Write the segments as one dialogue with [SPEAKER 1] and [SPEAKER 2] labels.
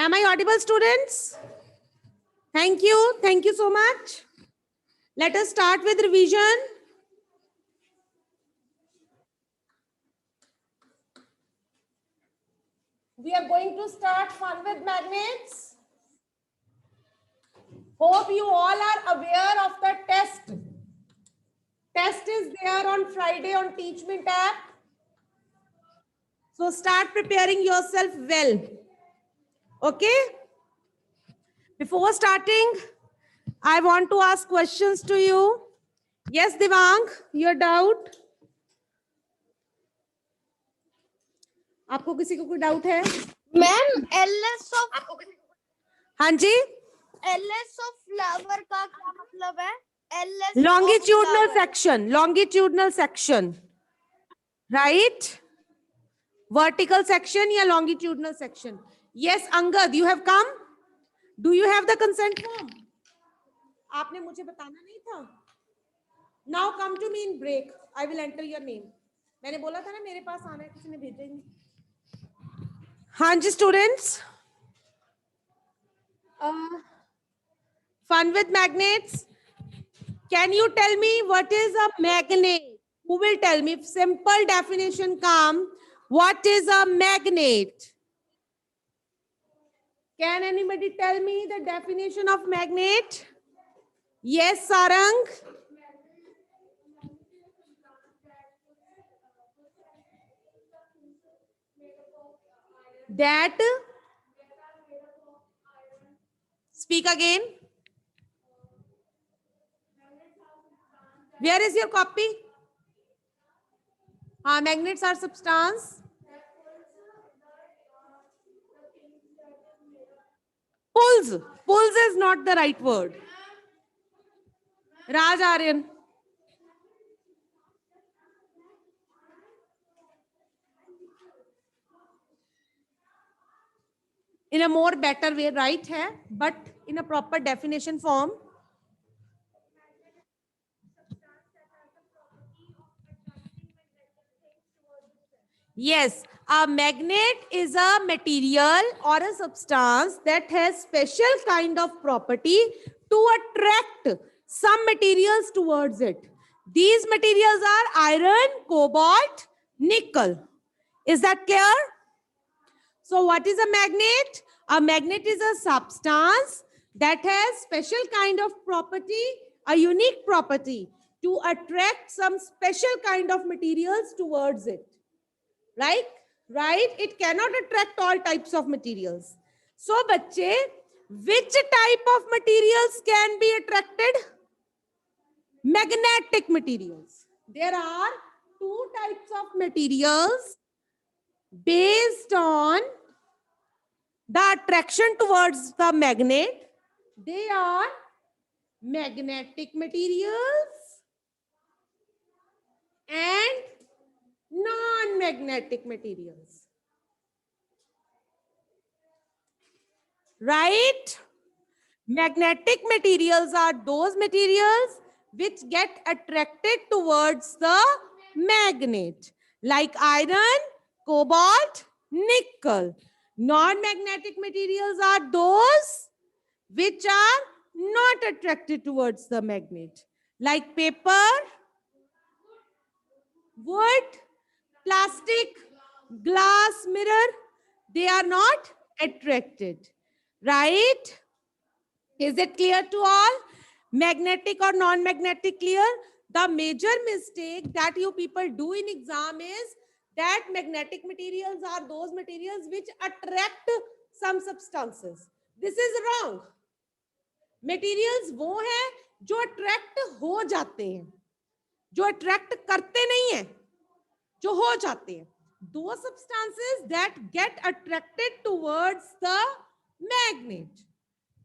[SPEAKER 1] Am I audible, students? Thank you. Thank you so much. Let us start with revision. We are going to start fun with magnets. Hope you all are aware of the test. Test is there on Friday on Teachment app. So start preparing yourself well. Okay? Before starting, I want to ask questions to you. Yes, Devang, your doubt? आपको किसी को कोई doubt है?
[SPEAKER 2] Ma'am LS of
[SPEAKER 1] हाँ जी,
[SPEAKER 2] LS of flower का क्या मतलब है? LS
[SPEAKER 1] longitudinal section, longitudinal section, right? Vertical section या longitudinal section? Yes, Angad, you have come. Do you have the consent form? आपने मुझे बताना नहीं था. Now come to me in break. I will enter your name. मैंने बोला था ना मेरे पास आना है, किसी ने भेजा ही नहीं. हाँ जी students. Fun with magnets. Can you tell me what is a magnet? Who will tell me? If simple definition come, what is a magnet? Can anybody tell me the definition of magnet? Yes, Sarang. That. Speak again. Where is your copy? Magnets are substance. Pulls. Pulls is not the right word. Raj Aryan. In a more better way, right hai, but in a proper definition form. Yes, a magnet is a material or a substance that has special kind of property to attract some materials towards it. These materials are iron, cobalt, nickel. Is that clear? So what is a magnet? A magnet is a substance that has special kind of property, a unique property to attract some special kind of materials towards it. Right? It cannot attract all types of materials. So, bachche, which type of materials can be attracted? Magnetic materials. There are two types of materials based on the attraction towards the magnet. They are magnetic materials and non-magnetic materials. Right? Magnetic materials are those materials which get attracted towards the magnet, like iron, cobalt, nickel. Non-magnetic materials are those which are not attracted towards the magnet, like paper, wood, plastic, glass, mirror. They are not attracted. Right? Is it clear to all? Magnetic or non-magnetic clear? The major mistake that you people do in exam is that magnetic materials are those materials which attract some substances. This is wrong. Materials वो हैं जो attract हो जाते हैं, जो attract करते नहीं हैं, जो हो जाते हैं. Those substances that get attracted towards the magnet.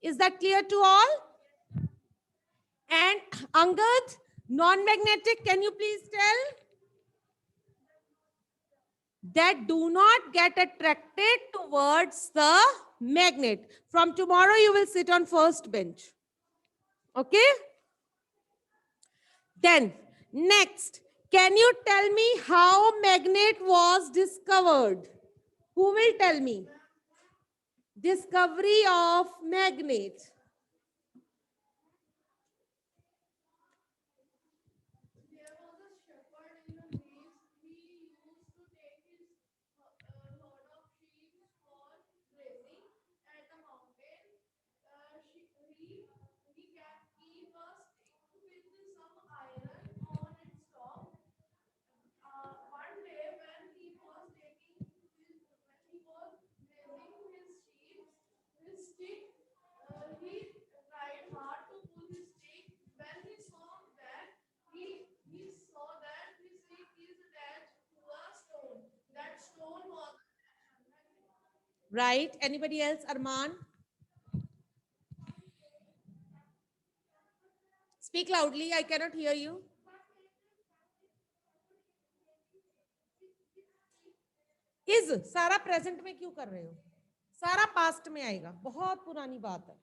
[SPEAKER 1] Is that clear to all? And Angad, non-magnetic, can you please tell? That do not get attracted towards the magnet. From tomorrow, you will sit on first bench. Okay? Then, next, can you tell me how magnet was discovered? Who will tell me? Discovery of magnet. Right? Anybody else? Arman? Speak loudly. I cannot hear you. Is सारा present में क्यों कर रहे हो? सारा past में आएगा. बहुत पुरानी बात है.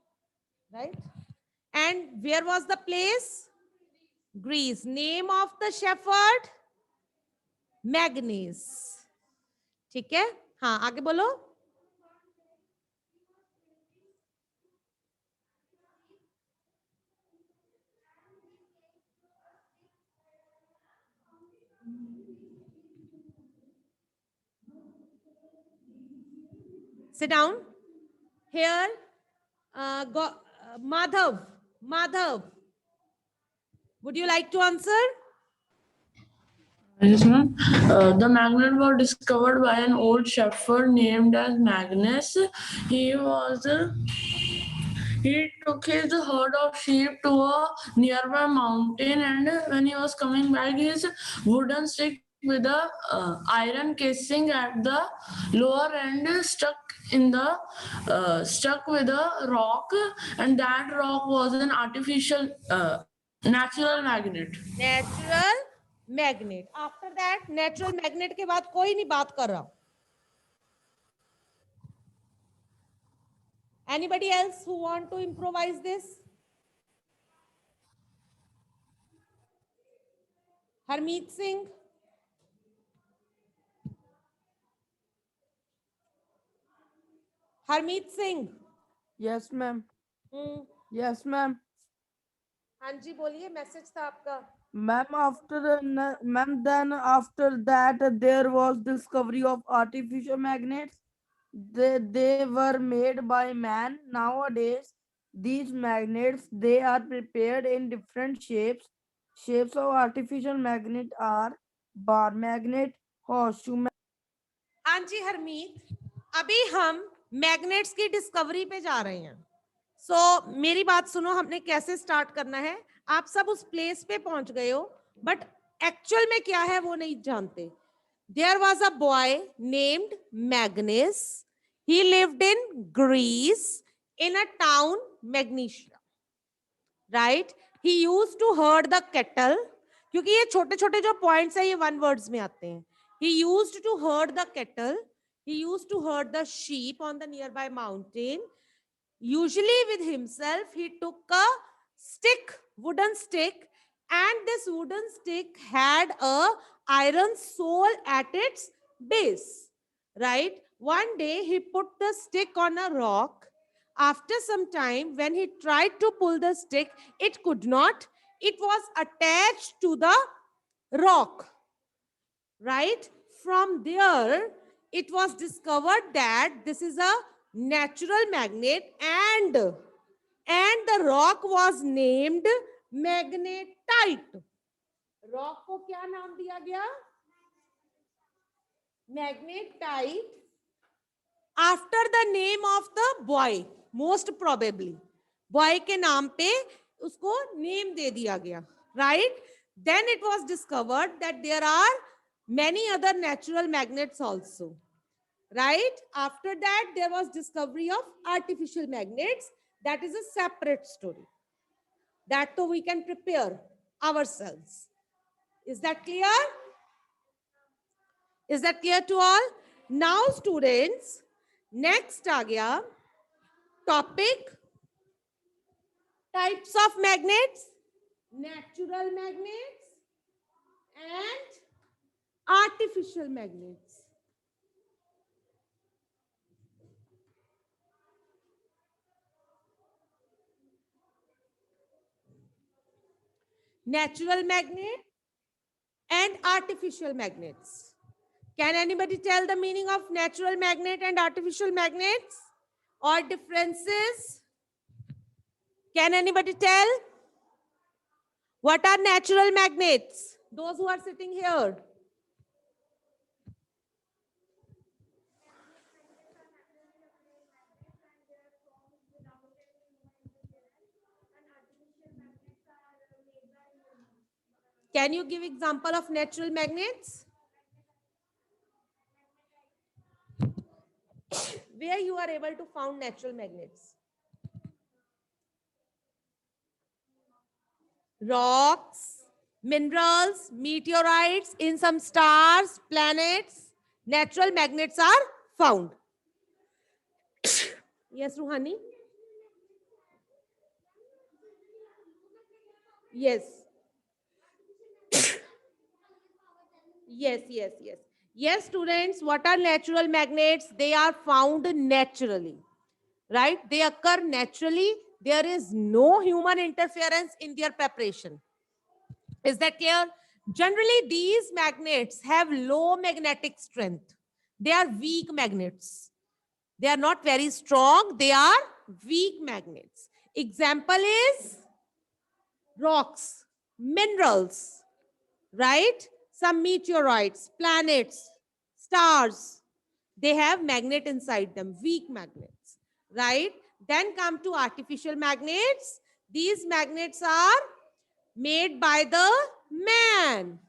[SPEAKER 1] Right? And where was the place? Greece. Name of the shepherd? Magnes. ठीक है? हाँ, आगे बोलो. Sit down. Here, Madhav. Would you like to answer?
[SPEAKER 3] Yes, ma'am. The magnet was discovered by an old shepherd named as Magnus. He took his herd of sheep to a nearby mountain, and when he was coming back, his wooden stick with a iron casing at the lower end stuck with a rock, and that rock was an artificial natural magnet.
[SPEAKER 1] Natural magnet. After that, natural magnet के बाद कोई नहीं बात कर रहा. Anybody else who want to improvise this? Harmeet Singh. Harmeet Singh.
[SPEAKER 4] Yes, ma'am.
[SPEAKER 1] Hmm.
[SPEAKER 4] Yes, ma'am.
[SPEAKER 1] हाँ जी बोलिए, message था आपका.
[SPEAKER 4] Ma'am, then after that there was discovery of artificial magnets. They were made by man. Nowadays, these magnets, they are prepared in different shapes. Shapes of artificial magnet are bar magnet, horseshoe magnet.
[SPEAKER 1] हाँ जी हरमीत, अभी हम magnets की discovery पे जा रहे हैं. मेरी बात सुनो, हमने कैसे स्टार्ट करना है. आप सब उस प्लेस पे पहुंच गए हो, बट एक्चुअल में क्या है वो नहीं जानते. There was a boy named Magnes. He lived in Greece in a town Magnesia. Right? He used to herd the cattle. क्योंकि ये छोटे छोटे जो पॉइंट्स है ये वन वर्ड्स में आते हैं. He used to herd the cattle. He used to herd the sheep on the nearby mountain. Usually with himself, he took a stick, wooden stick, and this wooden stick had a iron sole at its base. Right? One day he put the stick on a rock. After some time, when he tried to pull the stick, it could not. It was attached to the rock. Right? From there, it was discovered that this is a natural magnet, and the rock was named magnetite. Rock को क्या नाम दिया गया? Magnetite, after the name of the boy, most probably. Boy के नाम पे उसको name दे दिया गया. Right? Then it was discovered that there are many other natural magnets also. Right? After that, there was discovery of artificial magnets. That is a separate story. That too we can prepare ourselves. Is that clear? Is that clear to all? Now students, next आ गया topic types of magnets, natural magnets and artificial magnets. natural magnet and artificial magnets. Can anybody tell the meaning of natural magnet and artificial magnets or differences? Can anybody tell? What are natural magnets? Those who are sitting here. Can you give example of natural magnets? Where you are able to found natural magnets? Rocks, minerals, meteorites, in some stars, planets, natural magnets are found. Yes, Ruhani? Yes. Yes. Yes, students, what are natural magnets? They are found naturally, right? They occur naturally. There is no human interference in their preparation. Is that clear? Generally, these magnets have low magnetic strength. They are weak magnets. They are not very strong. They are weak magnets. Example is rocks, minerals, right? Some meteorites, planets, stars. They have magnet inside them, weak magnets, right? Then come to artificial magnets. These magnets are made by the man,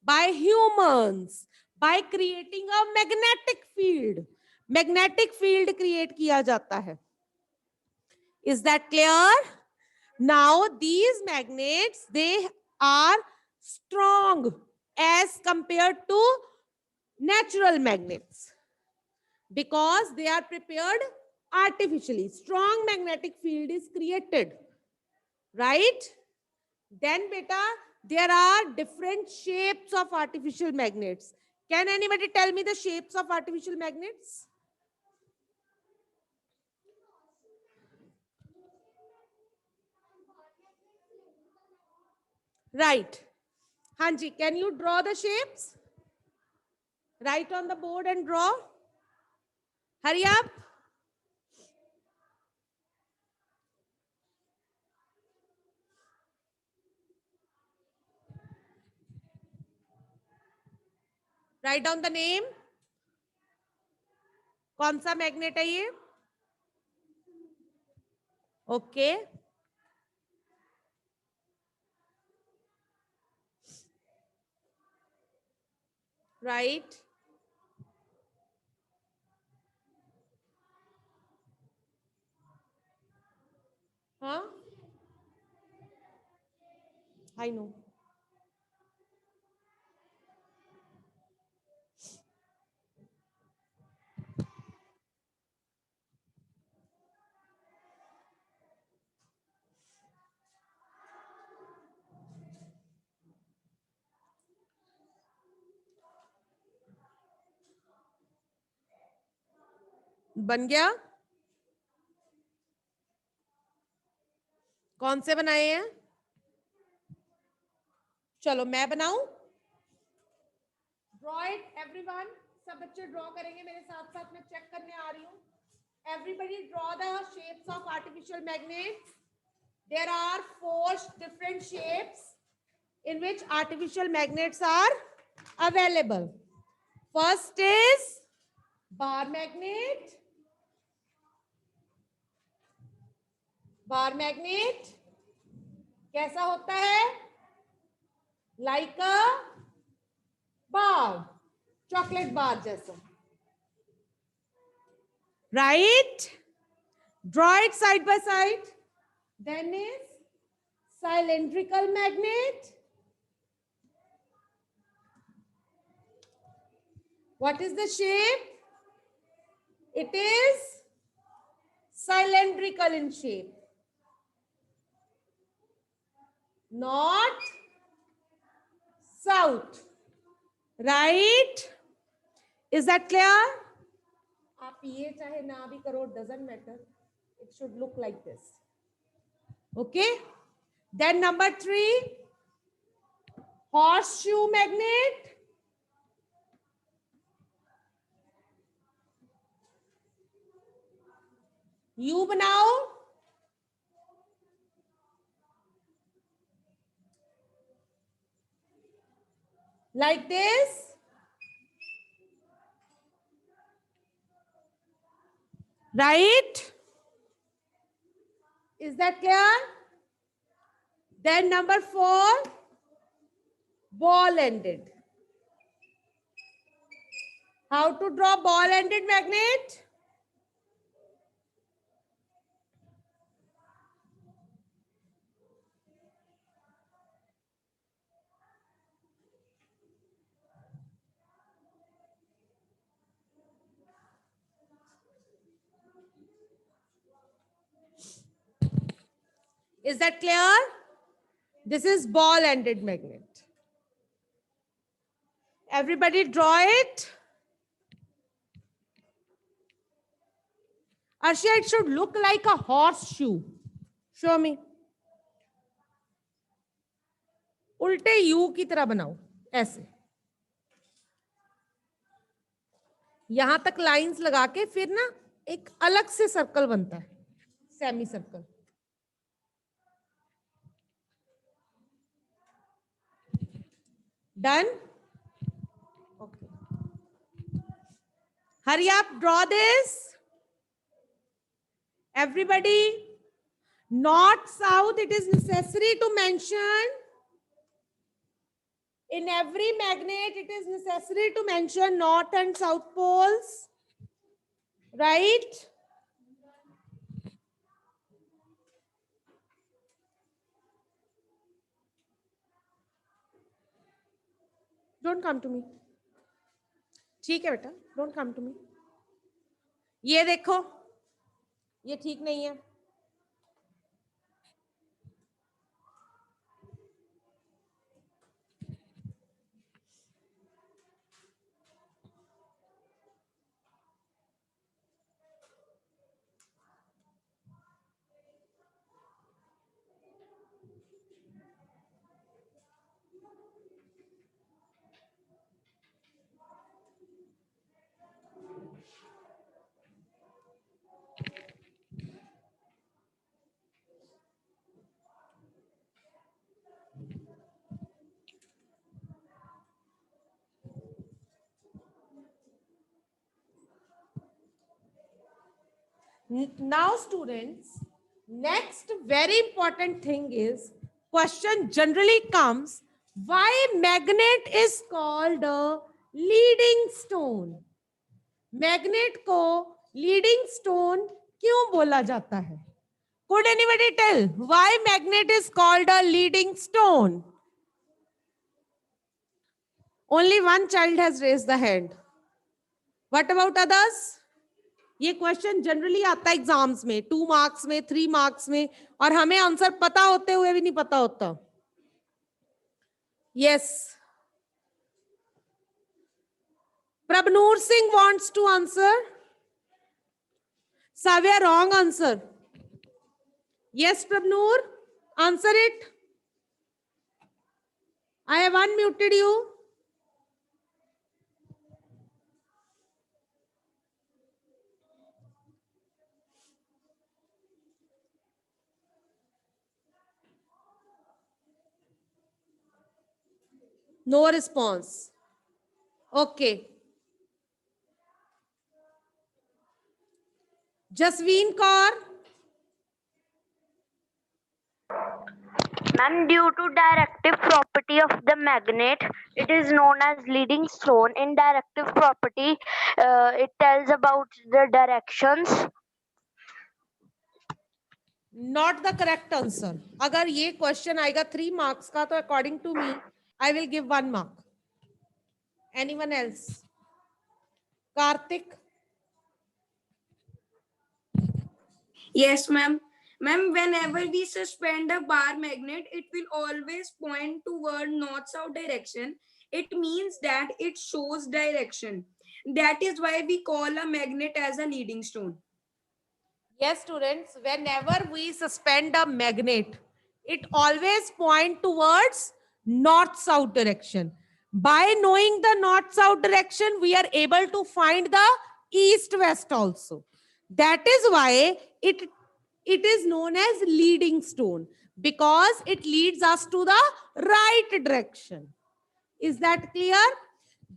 [SPEAKER 1] by humans, by creating a magnetic field. Magnetic field create किया जाता है. Is that clear? Now these magnets, they are strong as compared to natural magnets because they are prepared artificially. Strong magnetic field is created, right? Then beta, there are different shapes of artificial magnets. Can anybody tell me the shapes of artificial magnets? Right. Hanji, can you draw the shapes? Write on the board and draw. Hurry up. Write down the name. कौन सा magnet है ये? Okay. Right. हाँ, I know. बन गया? कौन से बनाए हैं? चलो मैं बनाऊं. Draw it everyone. सब बच्चे ड्रॉ करेंगे मेरे साथ साथ. मैं चेक करने आ रही हूँ. Everybody draw the shapes of artificial magnets. There are 4 different shapes in which artificial magnets are available. First is bar magnet. Bar magnet कैसा होता है? Like a bar, chocolate bar जैसा. Right? Draw it side by side. Then is cylindrical magnet. What is the shape? It is cylindrical in shape. North, south. Right? Is that clear? आप ये चाहे ना भी करो, doesn't matter. It should look like this. Okay. Then number 3, horseshoe magnet, you बनाओ, like this, right? Is that clear? Then number 4, ball ended. How to draw ball ended magnet? Is that clear? This is ball ended magnet. Everybody draw it. Arshia, it should look like a horseshoe. Show me. उल्टे you की तरह बनाओ, ऐसे यहां तक lines लगा के फिर ना एक अलग से सर्कल बनता है, semi circle. Done? Okay. Hurry up, draw this. Everybody, north, south, it is necessary to mention. In every magnet, it is necessary to mention north and south poles. Right? Don't come to me. ठीक है बेटा, don't come to me. ये देखो, ये ठीक नहीं है. Now students, next very important thing is, question generally comes, why magnet is called a leading stone? Magnet को leading stone क्यों बोला जाता है? Could anybody tell why magnet is called a leading stone? Only one child has raised the hand. What about others? ये question generally आता है exams में, 2 marks में, 3 मार्क्स में, और हमें आंसर पता होते हुए भी नहीं पता होता. Yes, Prabhnoor Singh wants to answer. Saavya, wrong answer. Yes Prabhnoor, answer it. I have unmuted you. No response. Okay. Jasween Kaur.
[SPEAKER 5] Ma'am, due to directive property of the magnet, it is known as leading stone. In directive property, it tells about the directions.
[SPEAKER 1] Not the correct answer. अगर ये question आएगा 3 marks का, तो according to me I will give 1 mark. Anyone else? Kartik.
[SPEAKER 6] Yes, ma'am. Ma'am, whenever we suspend a bar magnet, it will always point toward north-south direction. It means that it shows direction. That is why we call a magnet as a leading stone.
[SPEAKER 1] Yes, students, whenever we suspend a magnet, it always point towards north south direction. By knowing the north south direction, we are able to find the east west also. That is why it is known as leading stone, because it leads us to the right direction. Is that clear?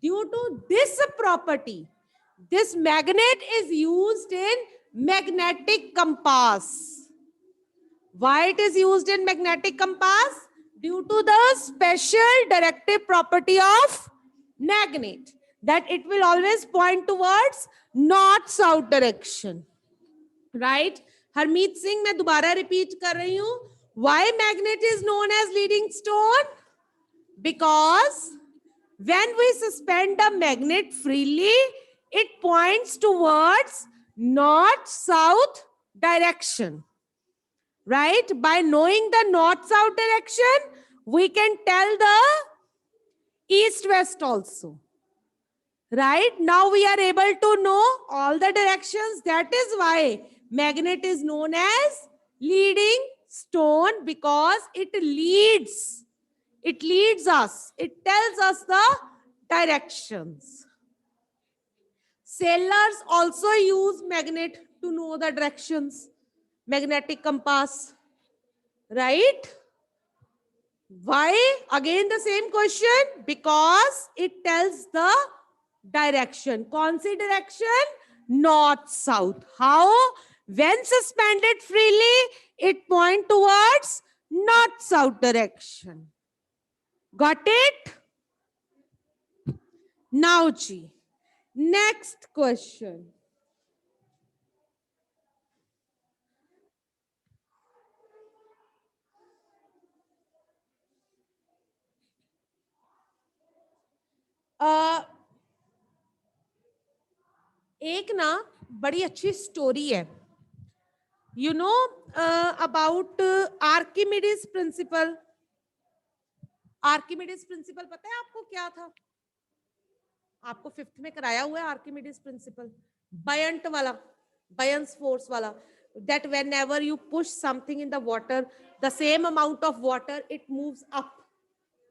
[SPEAKER 1] Due to this property, this magnet is used in magnetic compass. Why it is used in magnetic compass? Due to the special directive property of magnet, that it will always point towards north south direction. Right? Harmeet Singh, मैं दोबारा repeat कर रही हूं. Why magnet is known as leading stone? Because when we suspend a magnet freely, it points towards north south direction. Right? By knowing the north south direction, we can tell the east west also. Right? Now we are able to know all the directions. That is why magnet is known as leading stone, because it leads us. It tells us the directions. Sailors also use magnet to know the directions. Magnetic compass. Right? Why? Again the same question. Because it tells the direction. कौन सी direction? North south. How? When suspended freely, it point towards north south direction. Got it? Now ji, next question. एक ना बड़ी अच्छी story है. You know about Archimedes principle. Archimedes principal पता है आपको क्या था? आपको 5th में कराया हुआ है आर्किमिडीज प्रिंसिपल, बयंट वाला, बयंस फोर्स वाला, that whenever you push something in the water, the same amount of water it moves up.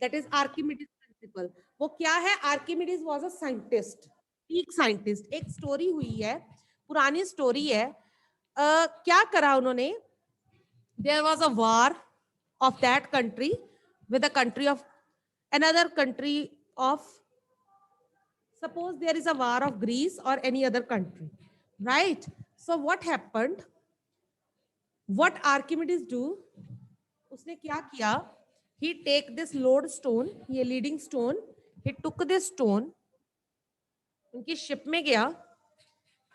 [SPEAKER 1] That is Archimedes principle. वो क्या है? Archimedes was a scientist, एक साइंटिस्ट. एक स्टोरी हुई है, पुरानी स्टोरी है. क्या करा उन्होंने? There was a war of that country with a country of another country of, suppose there is a war of Greece or any other country, right? So what happened? What Archimedes do? उसने क्या किया? He take this lodestone, ये leading stone. He took this stone. उनकी ship में गया.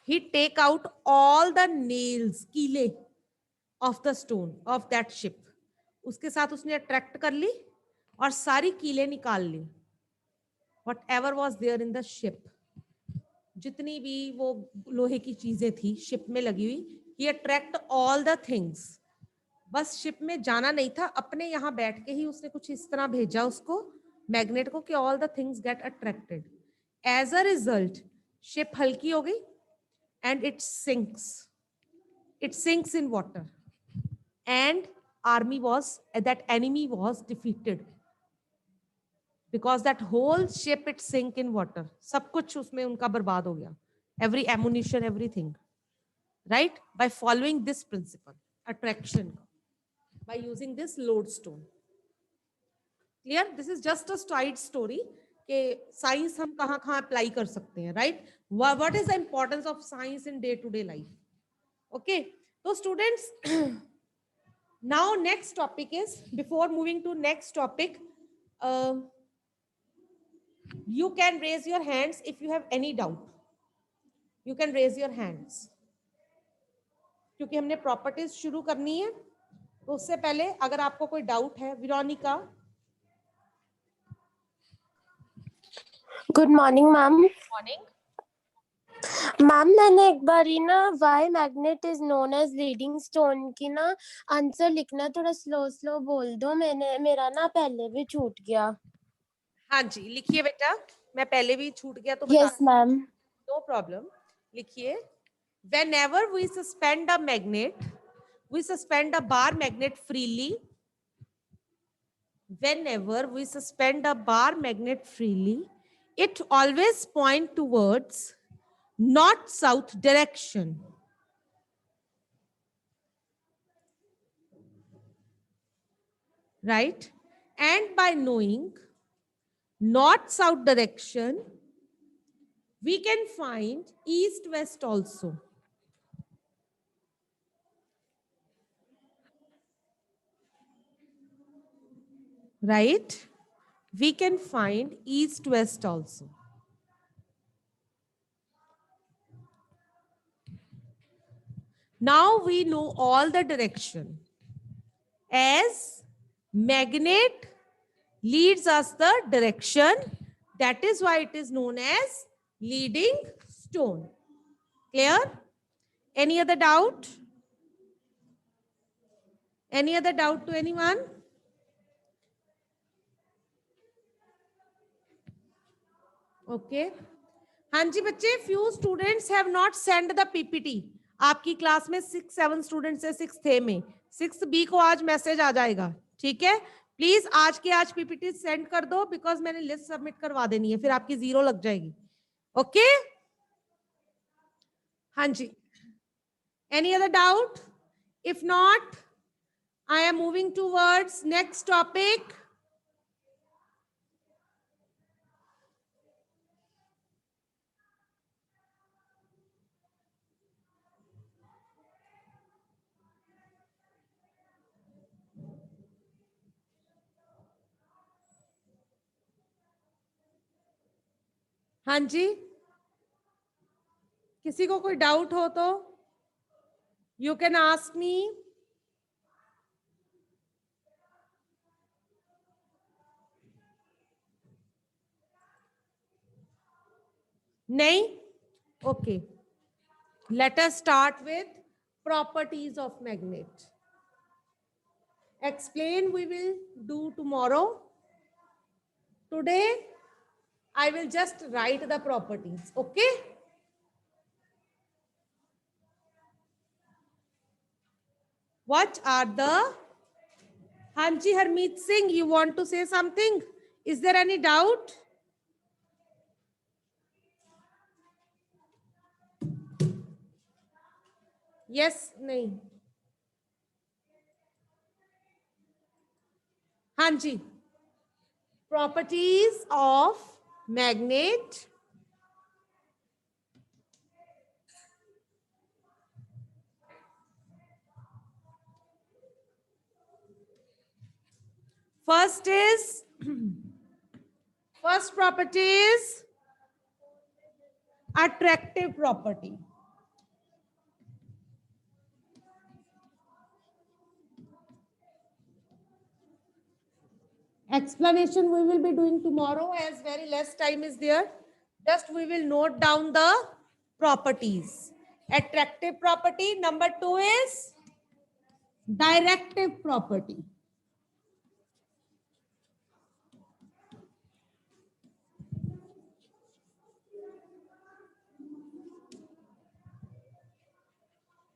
[SPEAKER 1] He take out all the nails, कीले of the stone of that ship. उसके साथ उसने अट्रैक्ट कर ली और सारी कीले निकाल ली. Whatever was there in the ship, जितनी भी वो लोहे की चीजें थी शिप में लगी हुई, he attract all the things. बस शिप में जाना नहीं था, अपने यहाँ बैठ के ही उसने कुछ इस तरह भेजा उसको, मैग्नेट को, कि all the things get attracted. As a result, ship हल्की हो गई and it sinks. It sinks in water. And that enemy was defeated. Because that whole ship it sank in water. सब कुछ उसमें उनका बर्बाद हो गया. Every ammunition, everything. Right? By following this principle, attraction, by using this lodestone. Clear? This is just a side story. कि science हम कहाँ कहाँ apply कर सकते हैं, right? What is the importance of science in day-to-day life? Okay. So students, now next topic is, before moving to next topic, you can raise your hands if you have any doubt. You can raise your hands. क्योंकि हमने properties शुरू करनी है, तो उससे पहले अगर आपको कोई डाउट है, Veronica.
[SPEAKER 7] Good morning ma'am.
[SPEAKER 1] Morning
[SPEAKER 7] ma'am, मैंने एक बार ही ना why magnet is known as leading stone की ना आंसर लिखना थोड़ा स्लो बोल दो. मेरा ना पहले भी छूट गया.
[SPEAKER 1] हाँ जी, लिखिए बेटा. मैं पहले भी छूट गया तो
[SPEAKER 7] यस मैम.
[SPEAKER 1] No problem. लिखिए. Whenever we suspend a magnet, we suspend a bar magnet freely. whenever we suspend a bar magnet freely, it always point towards north-south direction. Right? And by knowing north-south direction, we can find east-west also. Right? We can find east-west also. Now we know all the direction. As magnet leads us the direction, that is why it is known as leading stone. Clear? Any other doubt? Any other doubt to anyone? Okay. हाँ जी बच्चे, few students have not sent the PPT. आपकी class में 6-7 students है, 6 थे में, 6B को आज message आ जाएगा. ठीक है, प्लीज आज के आज पीपीटी सेंड कर दो, बिकॉज मैंने लिस्ट सबमिट करवा देनी है, फिर आपकी 0 लग जाएगी. ओके हाँ जी. Any other doubt? If not, I am moving towards next topic. हाँ जी, किसी को कोई डाउट हो तो यू कैन आस्क मी. नहीं? Okay, let us start with properties of magnet. Explain we will do tomorrow. Today I will just write the properties. Okay? What are the... Hanji Harmeet Singh, you want to say something? Is there any doubt? Yes, nahi. Hanji. Properties of magnet. First property is attractive property. Explanation we will be doing tomorrow, as very less time is there. Just we will note down the properties. Attractive property. Number 2 is directive property.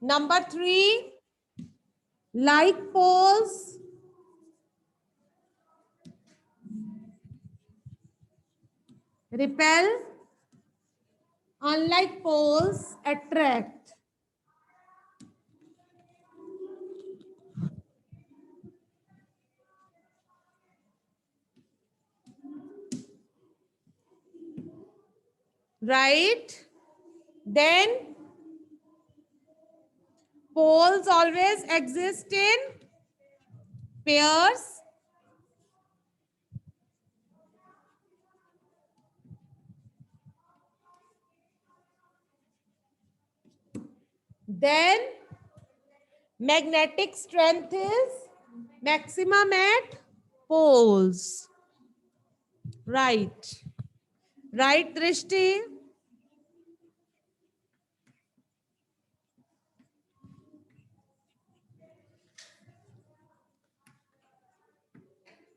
[SPEAKER 1] Number 3, like poles, repel, unlike poles, attract. Right? Then poles always exist in pairs. Then magnetic strength is maximum at poles. Right. Right, Drishti?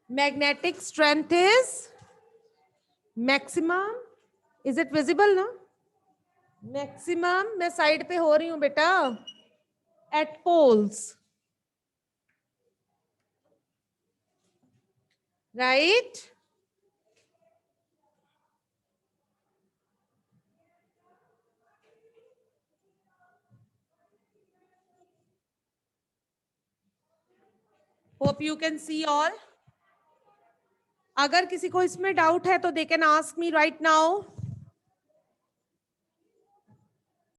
[SPEAKER 1] Magnetic strength is maximum. Is it visible now? Maximum, मैं side पे हो रही हूँ बेटा, at poles. right? Hope you can see all. अगर किसी को इसमें डाउट है तो they can ask me right now.